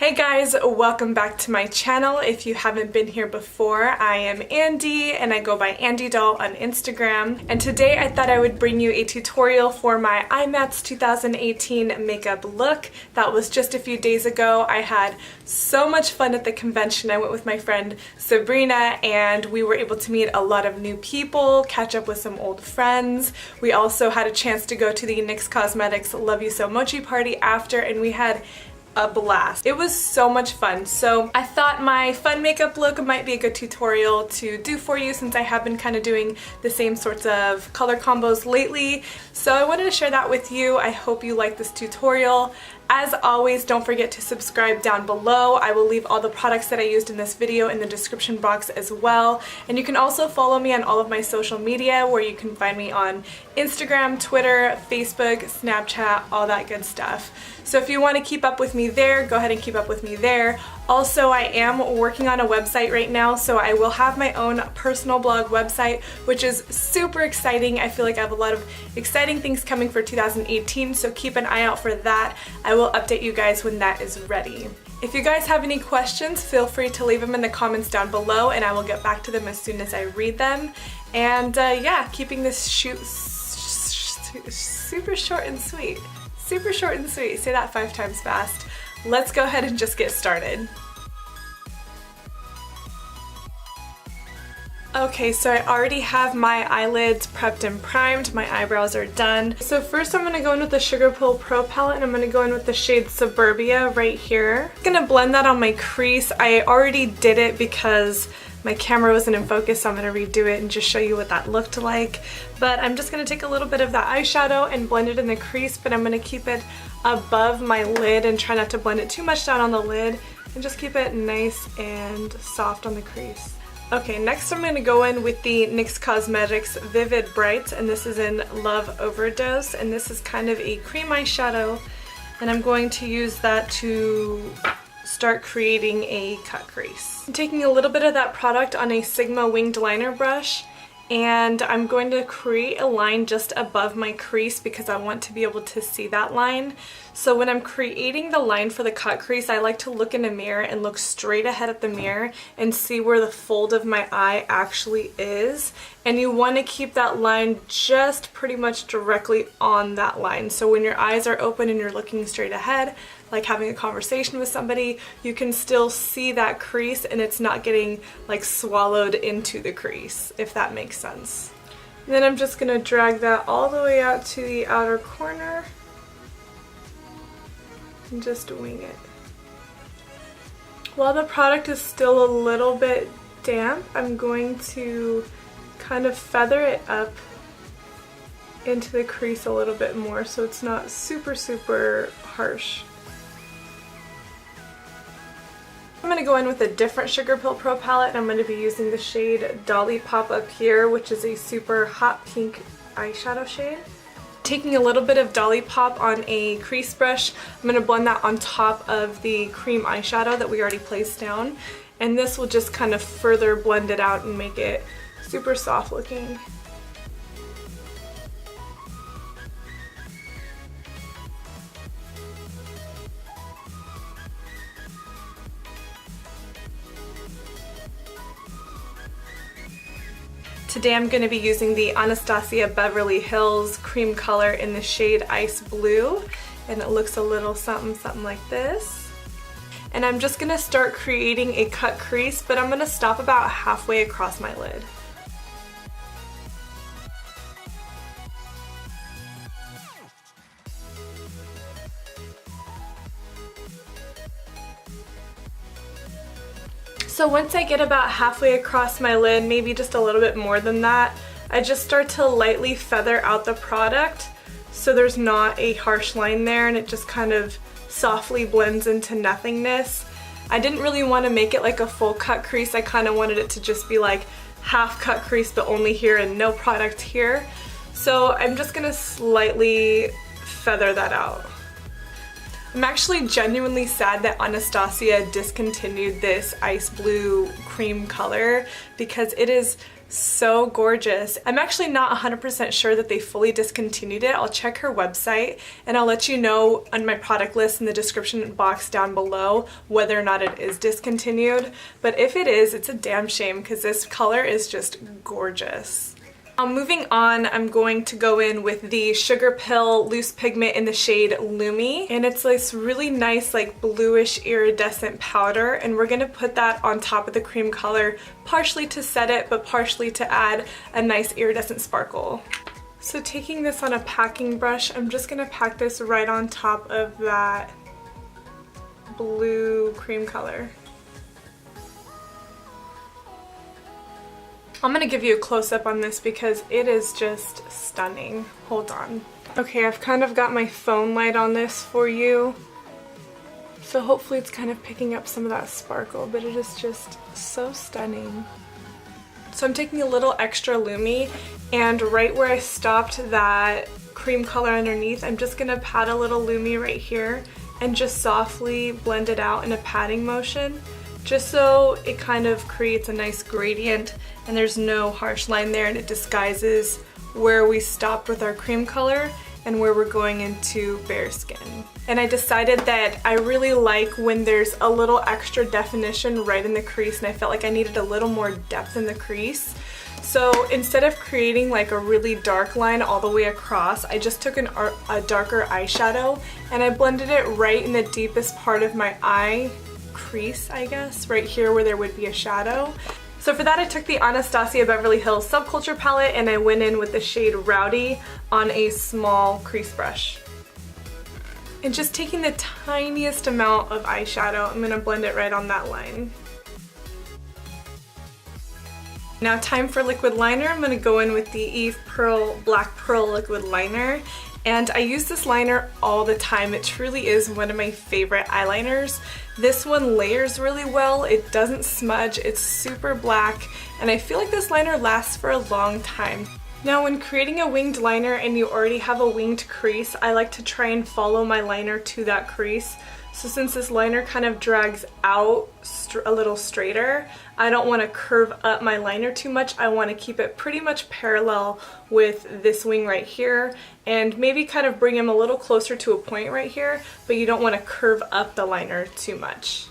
Hey guys, welcome back to my channel. If you haven't been here before, I am Andy and I go by Andeedoll on Instagram. And today I thought I would bring you a tutorial for my IMATS 2018 makeup look. That was just a few days ago. I had so much fun at the convention. I went with my friend Sabrina and we were able to meet a lot of new people, catch up with some old friends. We also had a chance to go to the NYX Cosmetics Love You So Mochi party after, and we had a blast. It was so much fun. So I thought my fun makeup look might be a good tutorial to do for you since I have been kind of doing the same sorts of color combos lately. So I wanted to share that with you. I hope you like this tutorial. As always, don't forget to subscribe down below. I will leave all the products that I used in this video in the description box as well. And you can also follow me on all of my social media where you can find me on Instagram, Twitter, Facebook, Snapchat, all that good stuff. So if you want to keep up with me there, go ahead and keep up with me there. Also, I am working on a website right now, so I will have my own personal blog website, which is super exciting. I feel like I have a lot of exciting things coming for 2018, so keep an eye out for that. I will update you guys when that is ready. If you guys have any questions, feel free to leave them in the comments down below and I will get back to them as soon as I read them. And yeah, keeping this shoot super short and sweet. Super short and sweet. Say that 5 times fast. Let's go ahead and just get started. Okay, so I already have my eyelids prepped and primed. My eyebrows are done. So first I'm going to go in with the Sugarpill Pro palette and I'm going to go in with the shade Suburbia right here. I'm going to blend that on my crease. I already did it because my camera wasn't in focus, so I'm going to redo it and just show you what that looked like. But I'm just going to take a little bit of that eyeshadow and blend it in the crease, but I'm going to keep it above my lid and try not to blend it too much down on the lid and just keep it nice and soft on the crease. Okay, next I'm going to go in with the NYX Cosmetics Vivid Bright, and this is in Love Overdose, and this is kind of a cream eyeshadow, and I'm going to use that to start creating a cut crease. I'm taking a little bit of that product on a Sigma winged liner brush and I'm going to create a line just above my crease because I want to be able to see that line. So when I'm creating the line for the cut crease, I like to look in a mirror and look straight ahead at the mirror and see where the fold of my eye actually is. And you want to keep that line just pretty much directly on that line. So when your eyes are open and you're looking straight ahead, like having a conversation with somebody, you can still see that crease and it's not getting like swallowed into the crease, if that makes sense. And then I'm just going to drag that all the way out to the outer corner and just wing it. While the product is still a little bit damp, I'm going to kind of feather it up into the crease a little bit more so it's not super harsh. I'm going to go in with a different Sugarpill Pro palette and I'm going to be using the shade Dollipop up here, which is a super hot pink eyeshadow shade. Taking a little bit of Dollipop on a crease brush, I'm going to blend that on top of the cream eyeshadow that we already placed down, and this will just kind of further blend it out and make it super soft looking. Today I'm going to be using the Anastasia Beverly Hills cream color in the shade Ice Blue, and it looks a little something like this. And I'm just going to start creating a cut crease, but I'm going to stop about halfway across my lid. So once I get about halfway across my lid, maybe just a little bit more than that, I just start to lightly feather out the product so there's not a harsh line there and it just kind of softly blends into nothingness. I didn't really want to make it like a full cut crease. I kind of wanted it to just be like half cut crease but only here and no product here. So I'm just going to slightly feather that out. I'm actually genuinely sad that Anastasia discontinued this ice blue cream color because it is so gorgeous. I'm actually not 100% sure that they fully discontinued it. I'll check her website and I'll let you know on my product list in the description box down below whether or not it is discontinued. But if it is, it's a damn shame because this color is just gorgeous. Moving on, I'm going to go in with the Sugarpill Loose Pigment in the shade Lumi, and it's this really nice like bluish iridescent powder, and we're going to put that on top of the cream color, partially to set it but partially to add a nice iridescent sparkle. So taking this on a packing brush, I'm just going to pack this right on top of that blue cream color. I'm gonna give you a close-up on this because it is just stunning. Hold on. Okay, I've kind of got my phone light on this for you. So hopefully it's kind of picking up some of that sparkle, but it is just so stunning. So I'm taking a little extra Lumi, and right where I stopped that cream color underneath, I'm just gonna pat a little Lumi right here and just softly blend it out in a patting motion, just so it kind of creates a nice gradient and there's no harsh line there, and it disguises where we stopped with our cream color and where we're going into bare skin. And I decided that I really like when there's a little extra definition right in the crease, and I felt like I needed a little more depth in the crease. So instead of creating like a really dark line all the way across, I just took a darker eyeshadow and I blended it right in the deepest part of my eye crease, I guess, right here where there would be a shadow. So for that I took the Anastasia Beverly Hills Subculture palette and I went in with the shade Rowdy on a small crease brush. And just taking the tiniest amount of eyeshadow, I'm going to blend it right on that line. Now time for liquid liner. I'm going to go in with the Eve Black Pearl Liquid Liner. And I use this liner all the time. It truly is one of my favorite eyeliners. This one layers really well, it doesn't smudge, it's super black, and I feel like this liner lasts for a long time. Now when creating a winged liner and you already have a winged crease, I like to try and follow my liner to that crease. So since this liner kind of drags out a little straighter, I don't want to curve up my liner too much. I want to keep it pretty much parallel with this wing right here, and maybe kind of bring him a little closer to a point right here, but you don't want to curve up the liner too much.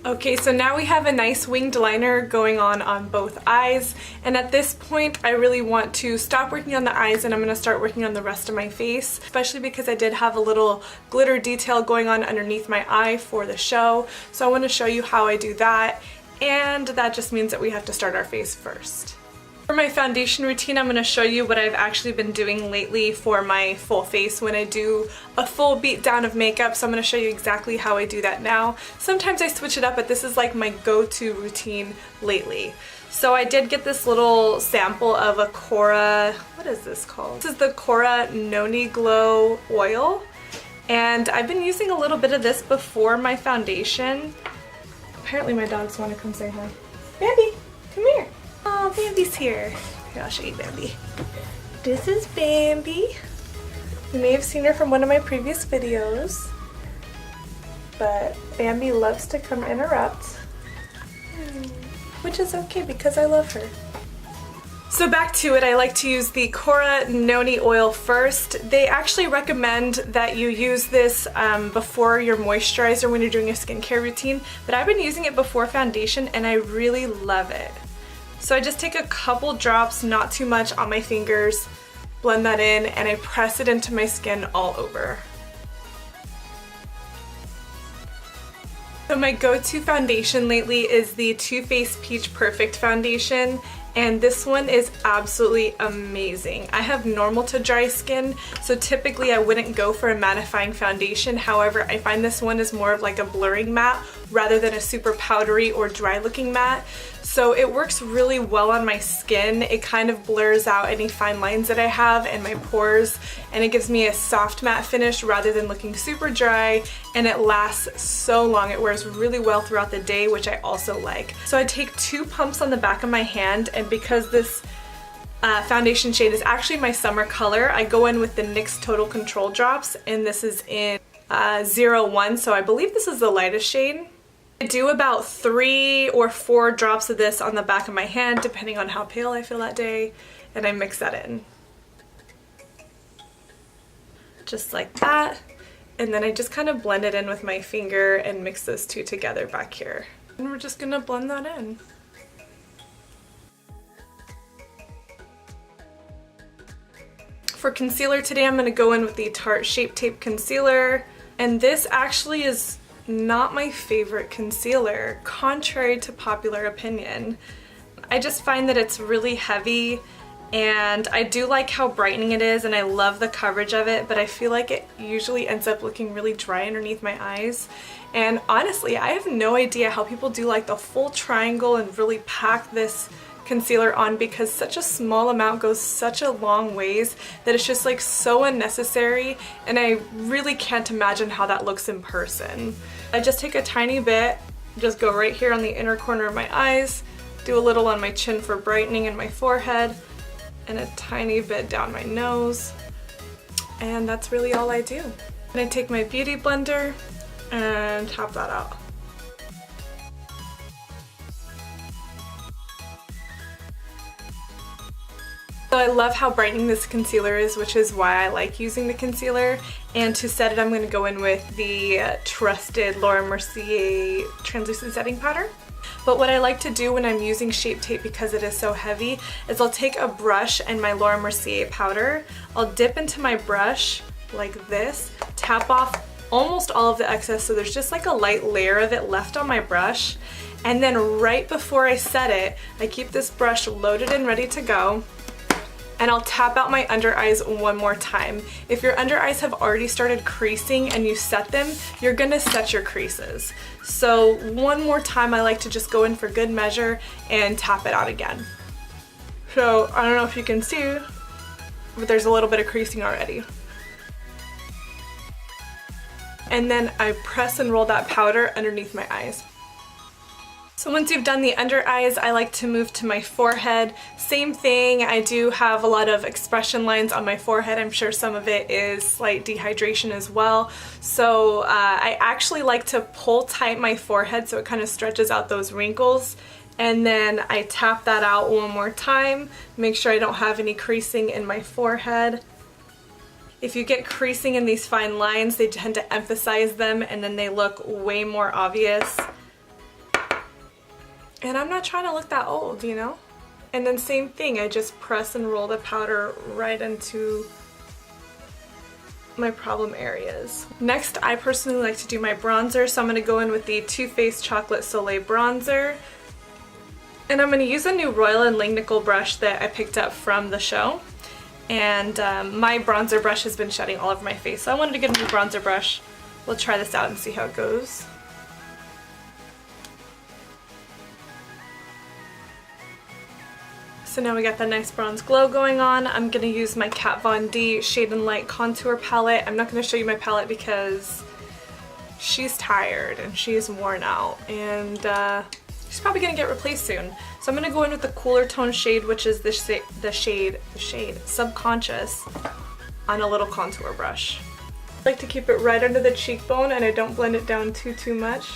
Okay, so now we have a nice winged liner going on both eyes, and at this point I really want to stop working on the eyes and I'm going to start working on the rest of my face, especially because I did have a little glitter detail going on underneath my eye for the show. So I want to show you how I do that, and that just means that we have to start our face first. For my foundation routine, I'm going to show you what I've actually been doing lately for my full face when I do a full beat down of makeup. So I'm going to show you exactly how I do that now. Sometimes I switch it up, but this is like my go-to routine lately. So I did get this little sample of a what is this called? This is the Kora-Noni Oil. And I've been using a little bit of this before my foundation. Apparently my dogs want to come say hi. Bambi, come here. Oh, Bambi's here. Here, I'll show you Bambi. This is Bambi. You may have seen her from one of my previous videos, but Bambi loves to come interrupt, which is okay because I love her. So back to it, I like to use the Kora-Noni Oil first. They actually recommend that you use this before your moisturizer when you're doing a skincare routine, but I've been using it before foundation and I really love it. So I just take a couple drops, not too much, on my fingers, blend that in, and I press it into my skin all over. So my go-to foundation lately is the Too Faced Peach Perfect Foundation, and this one is absolutely amazing. I have normal to dry skin, so typically I wouldn't go for a mattifying foundation. However, I find this one is more of like a blurring matte rather than a super powdery or dry looking matte. So it works really well on my skin. It kind of blurs out any fine lines that I have and my pores, and it gives me a soft matte finish rather than looking super dry, and it lasts so long. It wears really well throughout the day, which I also like. So I take 2 pumps on the back of my hand, and because this foundation shade is actually my summer color, I go in with the NYX Total Control drops, and this is in 01, so I believe this is the lightest shade. I do about 3 or 4 drops of this on the back of my hand, depending on how pale I feel that day, and I mix that in. Just like that. And then I just kind of blend it in with my finger and mix those two together back here. And we're just gonna blend that in. For concealer today, I'm gonna go in with the Tarte Shape-Tape concealer. And this actually is not my favorite concealer, contrary to popular opinion. I just find that it's really heavy, and I do like how brightening it is and I love the coverage of it, but I feel like it usually ends up looking really dry underneath my eyes. And honestly, I have no idea how people do like the full triangle and really pack this concealer on, because such a small amount goes such a long ways that it's just like so unnecessary, and I really can't imagine how that looks in person. I just take a tiny bit, just go right here on the inner corner of my eyes, do a little on my chin for brightening and my forehead, and a tiny bit down my nose, and that's really all I do. And I take my beauty blender and tap that out. So I love how brightening this concealer is, which is why I like using the concealer. And to set it, I'm going to go in with the trusted Laura Mercier translucent setting powder. But what I like to do when I'm using Shape-Tape, because it is so heavy, is I'll take a brush and my Laura Mercier powder, I'll dip into my brush like this, tap off almost all of the excess so there's just like a light layer of it left on my brush, and then right before I set it, I keep this brush loaded and ready to go, and I'll tap out my under eyes one more time. If your under eyes have already started creasing and you set them, you're gonna set your creases. So one more time, I like to just go in for good measure and tap it out again. So I don't know if you can see, but there's a little bit of creasing already. And then I press and roll that powder underneath my eyes. So once you've done the under eyes, I like to move to my forehead. Same thing, I do have a lot of expression lines on my forehead. I'm sure some of it is slight dehydration as well. So I actually like to pull tight my forehead so it kind of stretches out those wrinkles. And then I tap that out one more time, make sure I don't have any creasing in my forehead. If you get creasing in these fine lines, they tend to emphasize them and then they look way more obvious. And I'm not trying to look that old, you know? And then same thing, I just press and roll the powder right into my problem areas. Next, I personally like to do my bronzer, so I'm going to go in with the Too Faced Chocolate Soleil bronzer. And I'm going to use a new Royal and Langnickel brush that I picked up from the show. And my bronzer brush has been shedding all over my face, so I wanted to get a new bronzer brush. We'll try this out and see how it goes. So now we got the nice bronze glow going on. I'm going to use my Kat Von D Shade and Light contour palette. I'm not going to show you my palette because she's tired and she's worn out, and she's probably going to get replaced soon. So I'm going to go in with the cooler tone shade, which is the shade Subconscious, on a little contour brush. I like to keep it right under the cheekbone and I don't blend it down too much.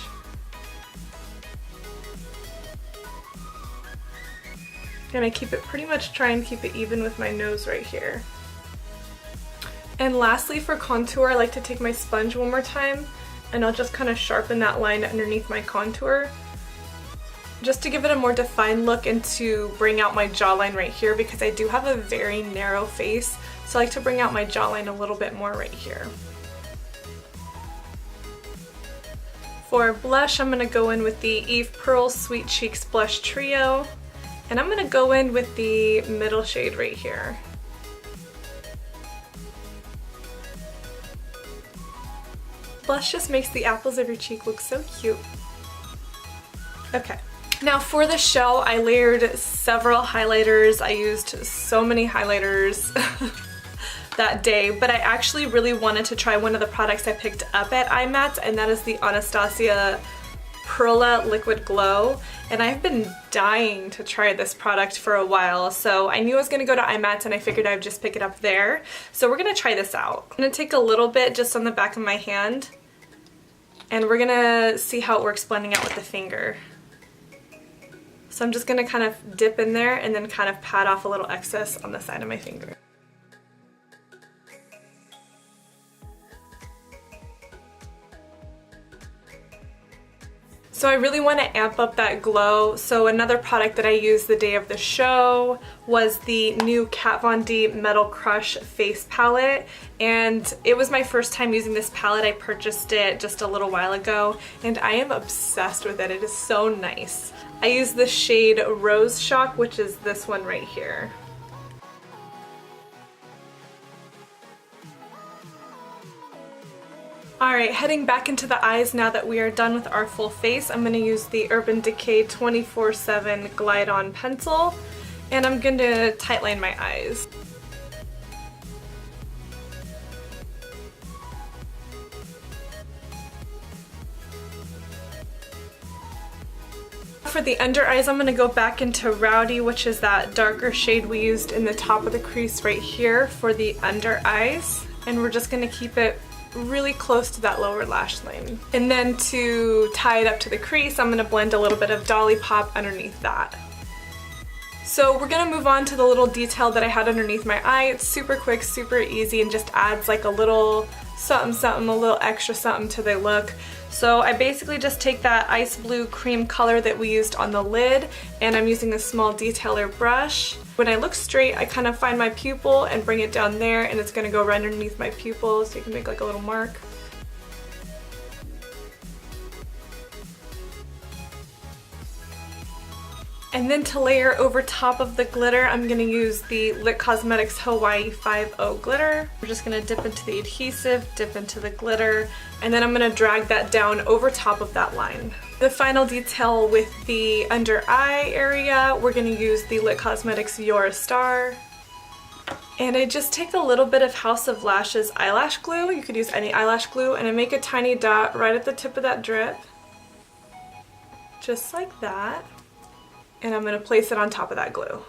And I keep it pretty much, try and keep it even with my nose right here. And lastly, for contour, I like to take my sponge one more time and I'll just kind of sharpen that line underneath my contour, just to give it a more defined look and to bring out my jawline right here, because I do have a very narrow face, so I like to bring out my jawline a little bit more right here. For blush, I'm going to go in with the Eve Pearl Sweet Cheeks Blush Trio. And I'm going to go in with the middle shade right here. Blush just makes the apples of your cheek look so cute. Okay. Now for the show, I layered several highlighters. I used so many highlighters that day, but I actually really wanted to try one of the products I picked up at IMATS, and that is the Anastasia Perla Liquid Glow, and I've been dying to try this product for a while, so I knew I was going to go to IMATS and I figured I would just pick it up there. So we're going to try this out. I'm going to take a little bit just on the back of my hand, and we're going to see how it works blending out with the finger. So I'm just going to kind of dip in there and then kind of pat off a little excess on the side of my finger. So I really want to amp up that glow, so another product that I used the day of the show was the new Kat Von D Metal Crush Face Palette, and it was my first time using this palette. I purchased it just a little while ago, and I am obsessed with it. It is so nice. I use the shade Rose Shock, which is this one right here. Alright, heading back into the eyes now that we are done with our full face, I'm going to use the Urban Decay 24/7 Glide On Pencil, and I'm going to tightline my eyes. For the under eyes, I'm going to go back into Rowdy, which is that darker shade we used in the top of the crease right here for the under eyes, and we're just going to keep it really close to that lower lash line. And then to tie it up to the crease, I'm going to blend a little bit of Dollipop underneath that. So we're going to move on to the little detail that I had underneath my eye. It's super quick, super easy, and just adds like a little something something, a little extra something to the look. So I basically just take that ice blue cream color that we used on the lid, and I'm using a small detailer brush. When I look straight, I kind of find my pupil and bring it down there, and it's going to go right underneath my pupil, so you can make like a little mark. And then to layer over top of the glitter, I'm going to use the Lit Cosmetics Hawaii 5-0 glitter. We're just going to dip into the adhesive, dip into the glitter, and then I'm going to drag that down over top of that line. The final detail with the under eye area, we're going to use the Lit Cosmetics You're a Star. And I just take a little bit of House of Lashes eyelash glue, you could use any eyelash glue, and I make a tiny dot right at the tip of that drip. Just like that. And I'm going to place it on top of that glue.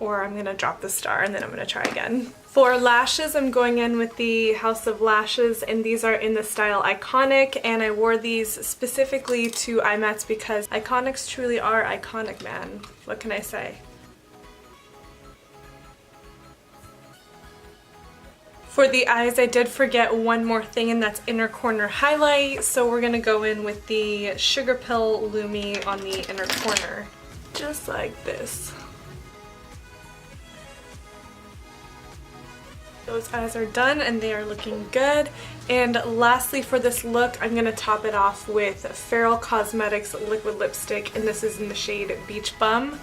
Or I'm going to drop the star and then I'm going to try again. For lashes, I'm going in with the House of Lashes, and these are in the style Iconic, and I wore these specifically to IMATS because Iconics truly are iconic, man. What can I say? For the eyes, I did forget one more thing, and that's inner corner highlight, so we're going to go in with the Sugarpill Lumi on the inner corner, just like this. Those eyes are done and they are looking good. And lastly for this look, I'm going to top it off with Feral Cosmetics liquid lipstick, and this is in the shade Beach Bum.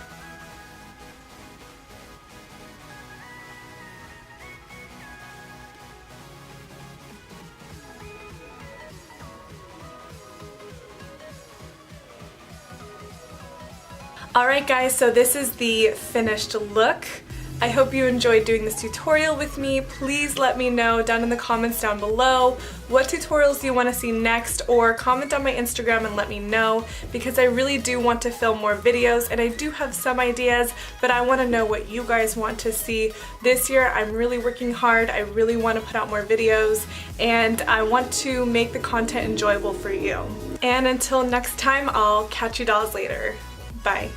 Alright guys, so this is the finished look. I hope you enjoyed doing this tutorial with me. Please let me know down in the comments down below what tutorials you want to see next, or comment on my Instagram and let me know, because I really do want to film more videos and I do have some ideas, but I want to know what you guys want to see. This year I'm really working hard. I really want to put out more videos and I want to make the content enjoyable for you. And until next time, I'll catch you dolls later. Bye.